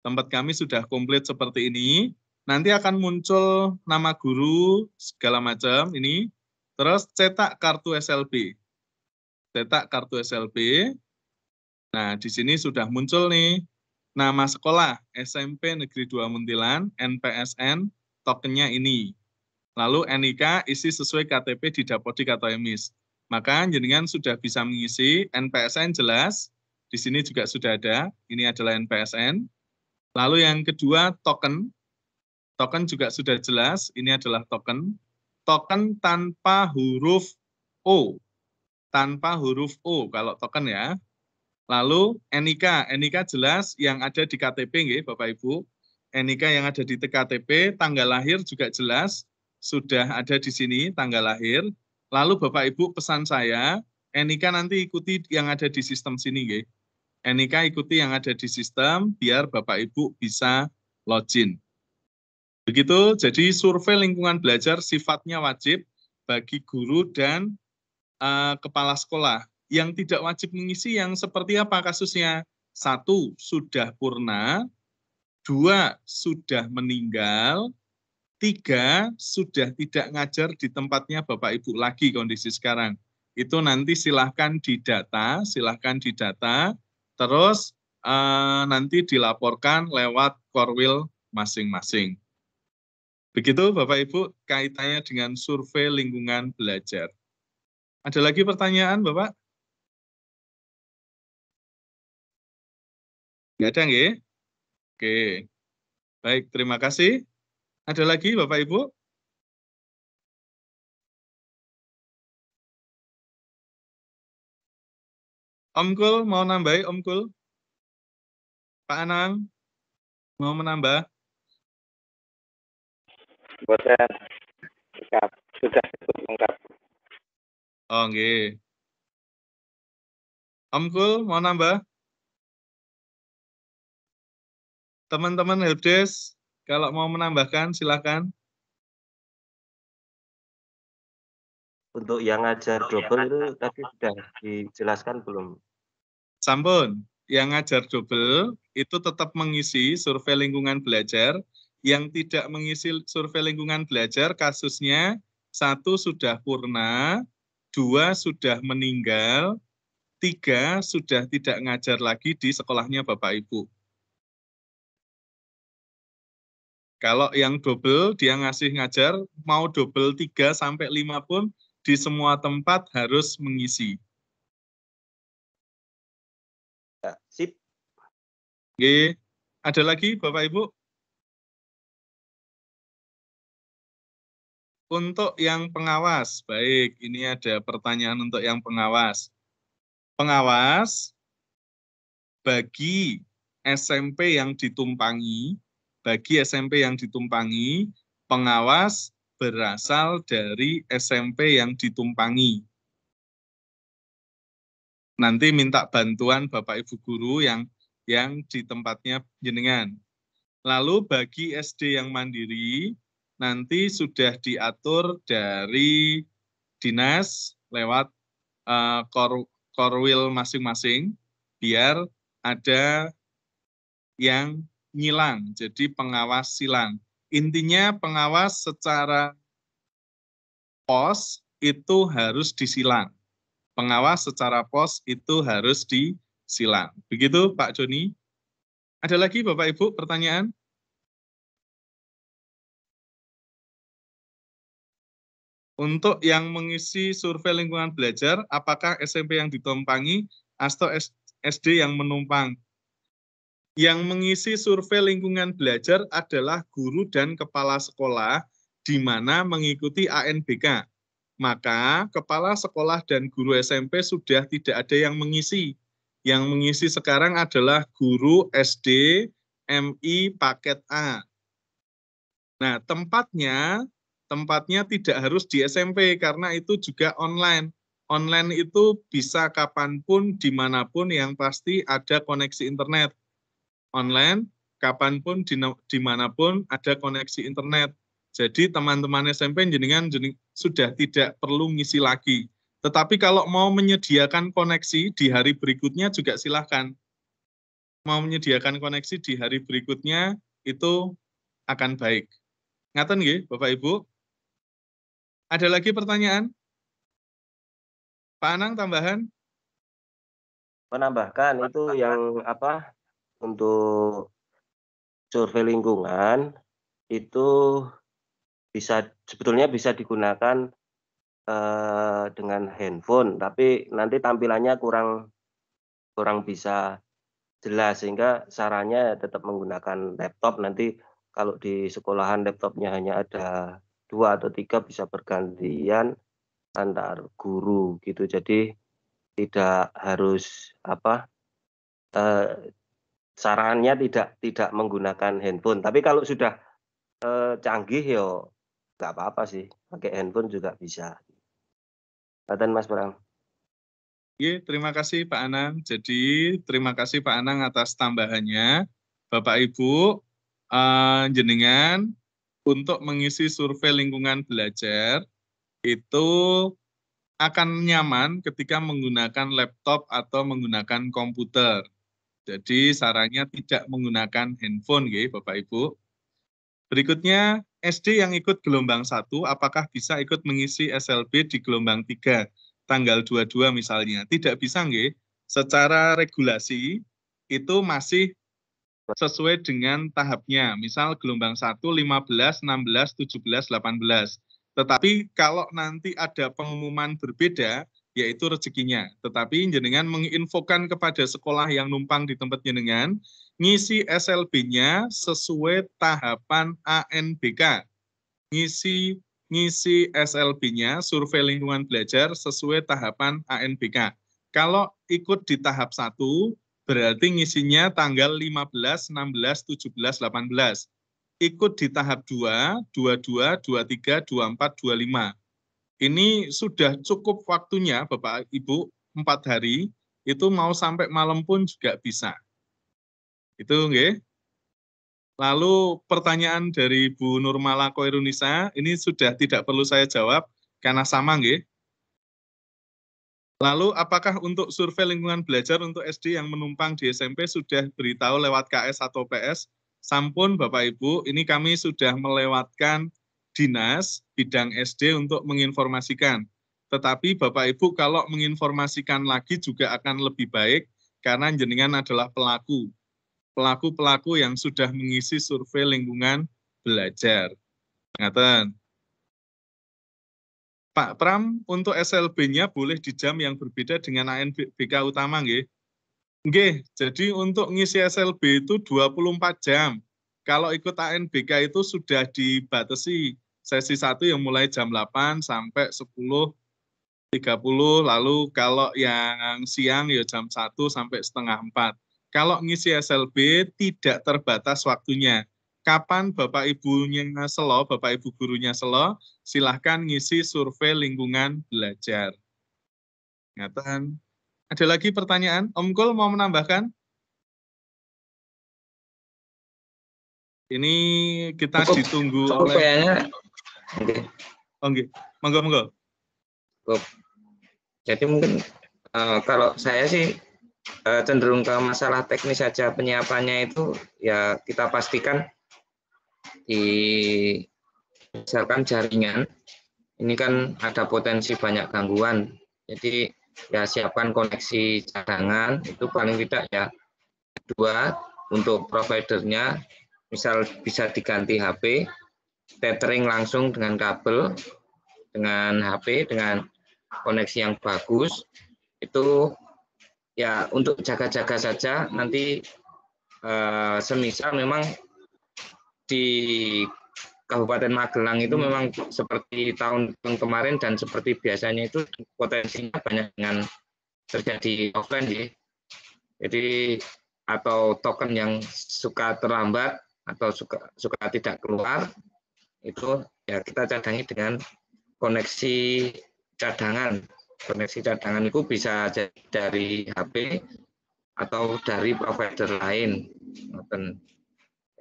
Tempat kami sudah komplit seperti ini. Nanti akan muncul nama guru, segala macam ini. Terus cetak kartu SLB. Cetak kartu SLB. Nah, di sini sudah muncul nih. Nama sekolah, SMP Negeri 2 Muntilan, NPSN, tokennya ini. Lalu NIK isi sesuai KTP di Dapodik atau EMIS. Maka jenengan sudah bisa mengisi NPSN jelas. Di sini juga sudah ada. Ini adalah NPSN. Lalu yang kedua, token. Token juga sudah jelas, ini adalah token. Token tanpa huruf O. Tanpa huruf O kalau token ya. Lalu NIK. NIK jelas yang ada di KTP, nggih, Bapak Ibu. NIK yang ada di KTP, tanggal lahir juga jelas, sudah ada di sini tanggal lahir. Lalu Bapak Ibu pesan saya, NIK nanti ikuti yang ada di sistem sini, nggih. NIK ikuti yang ada di sistem biar Bapak Ibu bisa login. Begitu, jadi survei lingkungan belajar sifatnya wajib bagi guru dan kepala sekolah. Yang tidak wajib mengisi yang seperti apa kasusnya? 1, sudah purna, 2, sudah meninggal, 3, sudah tidak ngajar di tempatnya Bapak Ibu lagi kondisi sekarang. Itu nanti silahkan didata, terus nanti dilaporkan lewat Korwil masing-masing. Begitu Bapak Ibu kaitannya dengan survei lingkungan belajar. Ada lagi pertanyaan Bapak? Nggak ada nggih? Oke. Baik, terima kasih. Ada lagi Bapak Ibu? Om Kul mau nambahi, Om Kul? Pak Anang mau menambah? Boten, sudah cukup lengkap. Oh, nggih. Om Kul mau nambah? Teman-teman helpdesk, kalau mau menambahkan silakan. Untuk yang ngajar double itu tadi sudah dijelaskan belum? Sampun, yang ngajar double itu tetap mengisi survei lingkungan belajar. Yang tidak mengisi survei lingkungan belajar kasusnya 1 sudah purna, 2 sudah meninggal, 3 sudah tidak ngajar lagi di sekolahnya Bapak Ibu. Kalau yang double dia ngasih ngajar, mau double 3 sampai 5 pun di semua tempat harus mengisi. Ya, sip. Oke. Ada lagi Bapak Ibu? Untuk yang pengawas, baik, ini ada pertanyaan untuk yang pengawas. Pengawas, bagi SMP yang ditumpangi, pengawas berasal dari SMP yang ditumpangi. Nanti minta bantuan Bapak Ibu guru yang di tempatnya jenengan. Lalu bagi SD yang mandiri, nanti sudah diatur dari dinas lewat Korwil masing-masing, biar ada yang nyilang, jadi pengawas silang. Intinya pengawas secara pos itu harus disilang. Pengawas secara pos itu harus disilang. Begitu Pak Joni. Ada lagi Bapak Ibu pertanyaan? Untuk yang mengisi survei lingkungan belajar, apakah SMP yang ditumpangi atau SD yang menumpang? Yang mengisi survei lingkungan belajar adalah guru dan kepala sekolah di mana mengikuti ANBK. Maka kepala sekolah dan guru SMP sudah tidak ada yang mengisi. Yang mengisi sekarang adalah guru SD, MI paket A. Nah, tempatnya tidak harus di SMP karena itu juga online. Online itu bisa kapanpun, dimanapun, yang pasti ada koneksi internet. Online, kapanpun, dimanapun ada koneksi internet. Jadi teman-teman SMP jenengan sudah tidak perlu ngisi lagi. Tetapi kalau mau menyediakan koneksi di hari berikutnya juga silahkan. Mau menyediakan koneksi di hari berikutnya itu akan baik. Ngaten nggih, Bapak Ibu? Ada lagi pertanyaan? Pak Anang tambahan? Menambahkan itu yang apa untuk survei lingkungan itu sebetulnya bisa digunakan dengan handphone, tapi nanti tampilannya kurang bisa jelas, sehingga sarannya tetap menggunakan laptop. Nanti kalau di sekolahan laptopnya hanya ada 2 atau 3 bisa bergantian antar guru gitu. Jadi tidak harus sarannya tidak menggunakan handphone. Tapi kalau sudah canggih ya nggak apa-apa sih, pakai handphone juga bisa. Ngaten Mas Bram. Terima kasih Pak Anang. Jadi terima kasih Pak Anang atas tambahannya. Bapak Ibu, jenengan untuk mengisi survei lingkungan belajar itu akan nyaman ketika menggunakan laptop atau menggunakan komputer. Jadi sarannya tidak menggunakan handphone, Bapak Ibu. Berikutnya, SD yang ikut gelombang 1, apakah bisa ikut mengisi SLB di gelombang 3? Tanggal 22 misalnya, tidak bisa nggih. Secara regulasi itu masih sesuai dengan tahapnya. Misal gelombang 1 15, 16, 17, 18. Tetapi kalau nanti ada pengumuman berbeda, yaitu rezekinya. Tetapi jenengan menginfokan kepada sekolah yang numpang di tempat jenengan, ngisi SLB-nya sesuai tahapan ANBK. Ngisi SLB-nya, survei lingkungan belajar, sesuai tahapan ANBK. Kalau ikut di tahap 1, berarti ngisinya tanggal 15, 16, 17, 18. Ikut di tahap 2, 22, 23, 24, 25. Ini sudah cukup waktunya, Bapak Ibu, 4 hari, itu mau sampai malam pun juga bisa. Itu nggih. Lalu pertanyaan dari Bu Nurmala Koirunisa, ini sudah tidak perlu saya jawab, karena sama nggih. Lalu apakah untuk survei lingkungan belajar untuk SD yang menumpang di SMP sudah beritahu lewat KS atau PS? Sampun Bapak Ibu, ini kami sudah melewatkan dinas bidang SD untuk menginformasikan. Tetapi Bapak Ibu kalau menginformasikan lagi juga akan lebih baik karena jenengan adalah pelaku yang sudah mengisi survei lingkungan belajar. Ngaten. Pak Pram, untuk SLB-nya boleh di jam yang berbeda dengan ANBK utama, nggih? Nggih, jadi untuk ngisi SLB itu 24 jam. Kalau ikut ANBK itu sudah dibatasi. Sesi 1 yang mulai jam 8 sampai 10.30, lalu kalau yang siang ya jam 1 sampai setengah 4. Kalau ngisi SLB tidak terbatas waktunya. Kapan Bapak Ibunya selo, Bapak Ibu gurunya selo, silahkan ngisi survei lingkungan belajar. Ngaten. Ada lagi pertanyaan? Om Kul mau menambahkan? Ini kita ditunggu oleh... Oke. Monggo. Jadi mungkin kalau saya sih cenderung ke masalah teknis saja, penyiapannya itu ya kita pastikan di misalkan jaringan ini kan ada potensi banyak gangguan, jadi ya siapkan koneksi cadangan itu paling tidak ya 2 untuk providernya, misal bisa diganti HP, tethering langsung dengan kabel dengan HP dengan koneksi yang bagus, itu ya untuk jaga-jaga saja, nanti semisal memang di Kabupaten Magelang itu memang seperti tahun kemarin dan seperti biasanya itu potensinya banyak dengan terjadi offline ya. Jadi atau token yang suka terlambat atau suka tidak keluar itu ya kita cadangi dengan koneksi cadangan. Koneksi cadangan itu bisa dari HP atau dari provider lain.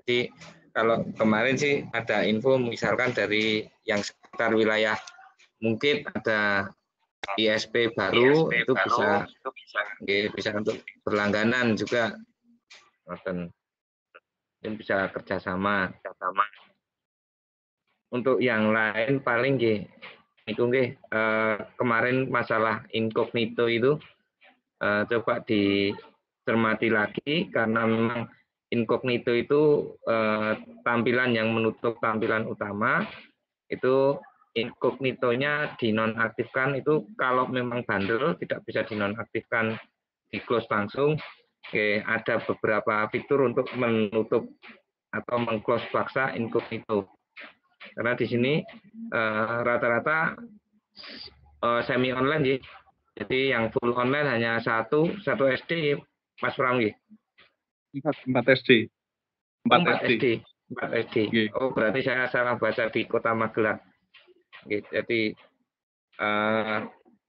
Jadi kalau kemarin sih ada info misalkan dari yang sekitar wilayah mungkin ada ISP baru itu bisa untuk berlangganan juga, dan bisa kerjasama. Untuk yang lain paling kemarin masalah incognito itu coba dicermati lagi karena memang incognito itu tampilan yang menutup tampilan utama, itu incognito-nya dinonaktifkan itu kalau memang bandel tidak bisa dinonaktifkan di close langsung. Ada beberapa fitur untuk menutup atau meng-close paksa incognito. Karena di sini rata-rata semi online jadi yang full online hanya satu SD Mas Pram. 4 SD. 4 SD. Oh, berarti saya salah baca di Kota Magelang. Jadi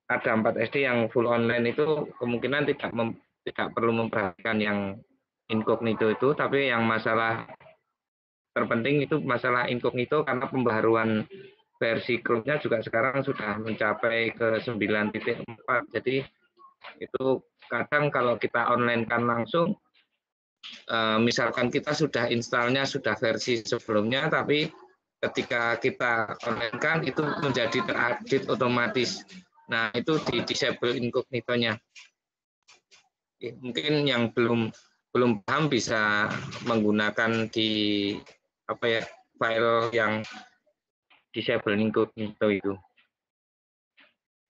ada 4 SD yang full online itu kemungkinan tidak perlu memperhatikan yang incognito itu, tapi yang masalah terpenting itu masalah incognito karena pembaharuan versi Chrome-nya juga sekarang sudah mencapai ke 9.4. Jadi itu kadang kalau kita online kan langsung misalkan kita sudah installnya sudah versi sebelumnya, tapi ketika kita online kan itu menjadi terupdate otomatis. Nah itu di disable incognito-nya. Mungkin yang belum paham bisa menggunakan di file yang disable incognito itu.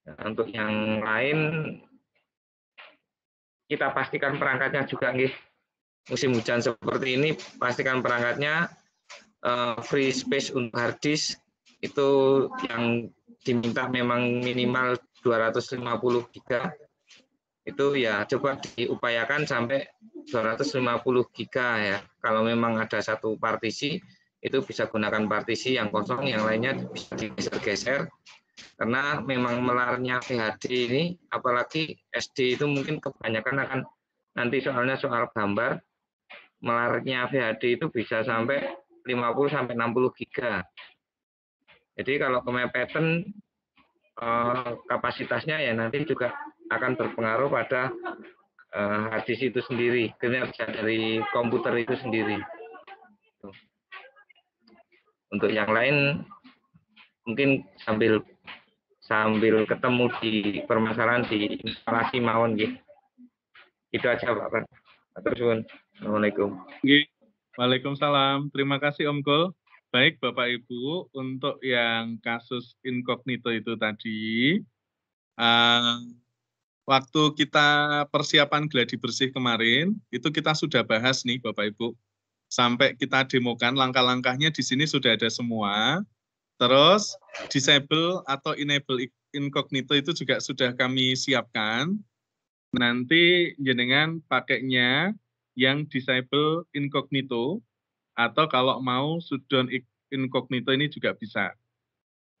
Nah, untuk yang lain kita pastikan perangkatnya juga musim hujan seperti ini, pastikan perangkatnya free space untuk hard disk itu yang diminta memang minimal 250 GB. Itu ya coba diupayakan sampai 250 GB ya. Kalau memang ada satu partisi itu bisa gunakan partisi yang kosong, yang lainnya bisa digeser-geser. Karena memang melarnya VHD ini, apalagi SD itu mungkin kebanyakan akan nanti soalnya soal gambar, melarnya VHD itu bisa sampai 50-60 GB. Jadi kalau kemepetan kapasitasnya ya nanti juga akan berpengaruh pada hard disk itu sendiri, kinerja dari komputer itu sendiri. Untuk yang lain mungkin sambil ketemu di permasalahan di instalasi mawon gitu. Itu aja Pak. Assalamualaikum. Waalaikumsalam. Terima kasih Om Gol. Baik Bapak Ibu, untuk yang kasus incognito itu tadi, waktu kita persiapan gladi bersih kemarin, itu kita sudah bahas nih Bapak Ibu. Sampai kita demokan langkah-langkahnya di sini sudah ada semua. Terus disable atau enable incognito itu juga sudah kami siapkan. Nanti jenengan pakainya yang disable incognito, atau kalau mau shutdown incognito ini juga bisa.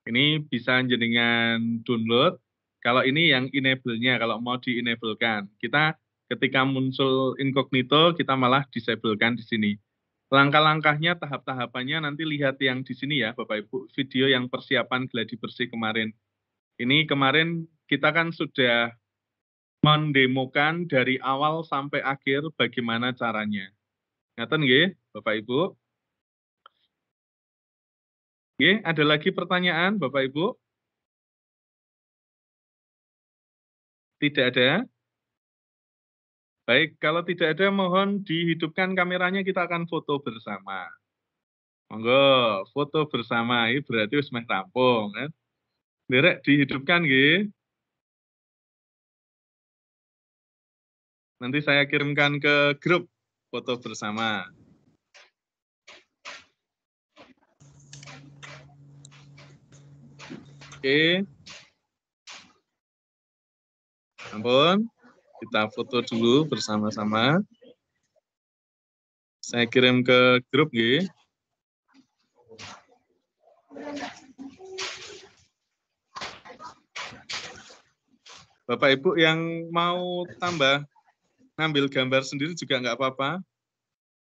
Ini bisa jenengan download. Kalau ini yang enable-nya, kalau mau di-enable-kan. Kita ketika muncul incognito, kita malah disable-kan di sini. Langkah-langkahnya, tahap-tahapannya nanti lihat yang di sini ya Bapak Ibu, video yang persiapan gladi bersih kemarin. Ini kemarin kita kan sudah mendemokan dari awal sampai akhir bagaimana caranya. Ngaten nggih, Bapak Ibu? Nggih, ada lagi pertanyaan Bapak Ibu? Tidak ada? Baik, kalau tidak ada mohon dihidupkan kameranya, kita akan foto bersama. Monggo, foto bersama, ini berarti wis meh rampung kan. Derek dihidupkan nggih. Nanti saya kirimkan ke grup foto bersama. Oke. Ampun, kita foto dulu bersama-sama. Saya kirim ke grup, nggih. Bapak Ibu yang mau tambah ngambil gambar sendiri juga nggak apa-apa.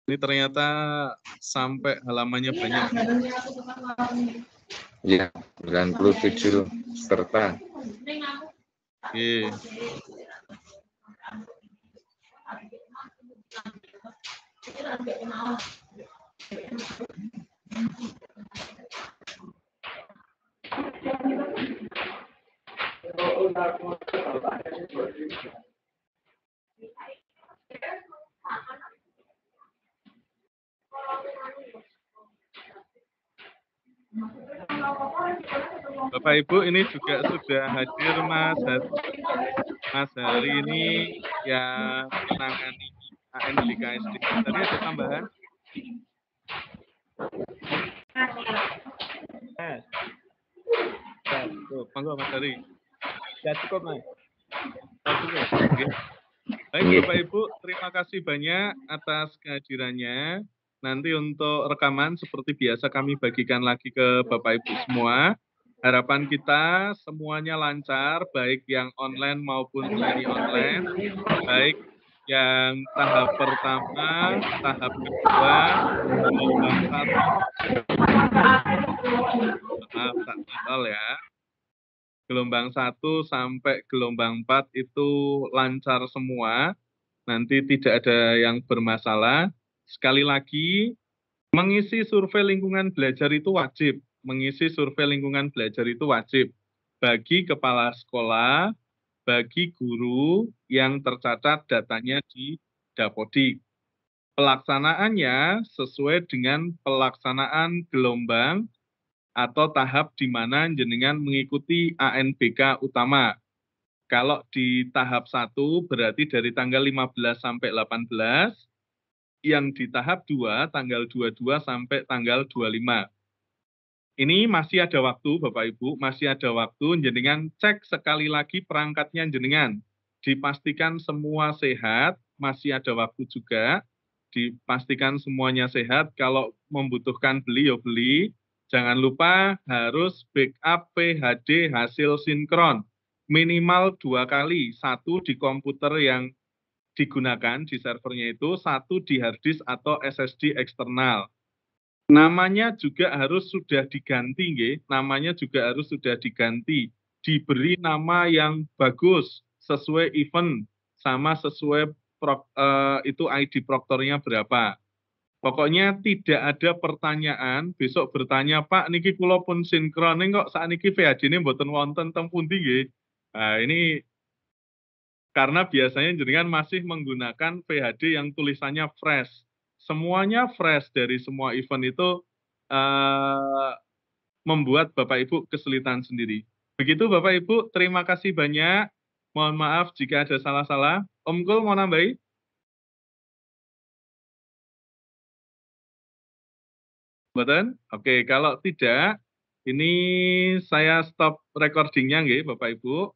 Ini ternyata sampai halamannya banyak. Ya, 97 peserta. Oke. Bapak Ibu ini juga sudah hadir Mas Hari ini yang menangani ANBKSD. Tadi ada tambahan? Ya, tuh, monggo Mas Hari. Ya cukup, Mas. Cukup. Oke. Baik Bapak Ibu, terima kasih banyak atas kehadirannya. Nanti untuk rekaman seperti biasa kami bagikan lagi ke Bapak Ibu semua. Harapan kita semuanya lancar, baik yang online maupun semi online, baik yang tahap pertama, tahap kedua, gelombang 1, maaf, tak hafal ya. Gelombang 1 sampai gelombang 4 itu lancar semua, nanti tidak ada yang bermasalah. Sekali lagi, mengisi survei lingkungan belajar itu wajib. Mengisi survei lingkungan belajar itu wajib bagi kepala sekolah, bagi guru yang tercatat datanya di Dapodik. Pelaksanaannya sesuai dengan pelaksanaan gelombang atau tahap di mana jenengan mengikuti ANBK utama. Kalau di tahap 1 berarti dari tanggal 15 sampai 18, yang di tahap 2 tanggal 22 sampai tanggal 25. Ini masih ada waktu Bapak Ibu, masih ada waktu jenengan cek sekali lagi perangkatnya jenengan. Dipastikan semua sehat, masih ada waktu juga. Dipastikan semuanya sehat, kalau membutuhkan beli ya beli. Jangan lupa harus backup PHD hasil sinkron. Minimal 2 kali, 1 di komputer yang digunakan di servernya itu, 1 di harddisk atau SSD eksternal. Namanya juga harus sudah diganti, nggih. Namanya juga harus sudah diganti. Diberi nama yang bagus, sesuai event, sama sesuai itu ID proktornya berapa. Pokoknya tidak ada pertanyaan, besok bertanya, Pak, niki kula pun sinkron, kok saat niki VHD ini mboten wonten teng pundi nggih. Nah, ini karena biasanya jenengan masih menggunakan VHD yang tulisannya fresh. Semuanya fresh dari semua event itu membuat Bapak Ibu kesulitan sendiri. Begitu Bapak Ibu, terima kasih banyak. Mohon maaf jika ada salah-salah. Om Kul mau nambahi? Betul? Oke, kalau tidak, ini saya stop recordingnya nggih Bapak Ibu.